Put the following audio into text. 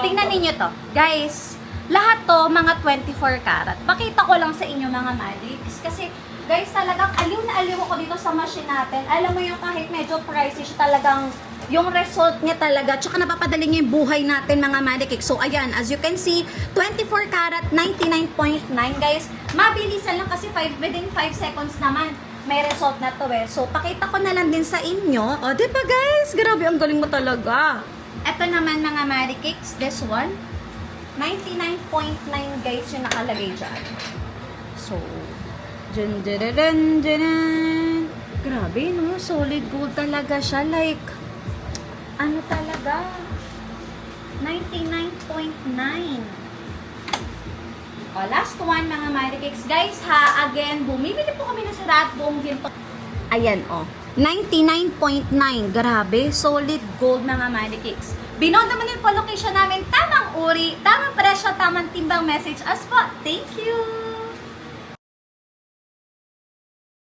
tingnan ninyo to. Guys, lahat to mga 24 karat. Pakita ko lang sa inyo mga Malix. Kasi, guys, talagang aliw na aliw ako dito sa machine natin. Alam mo yung kahit medyo pricey siya, talagang yung result niya talaga. Tsaka napapadali niya yung buhay natin mga Malix. So, ayan, as you can see, 24 karat, 99.9. Guys, mabilisan lang kasi within 5 seconds naman may result na to eh. So, pakita ko na lang din sa inyo. O, diba guys? Grabe, ang galing mo talaga. Ito naman mga Marikix, this one, 99.9 guys yung nakalagay dyan. So, dyan. Grabe, no? Solid gold talaga siya. Like, ano talaga? 99.9. O, last one mga Marikix. Guys ha, again, bumibili po kami ng sarat buong ginto. Ayan o, 99.9. Grabe, solid gold mga Marikix. Binold naman yung po location namin. Tamang uri, tamang presyo, tamang timbang message. As po, thank you!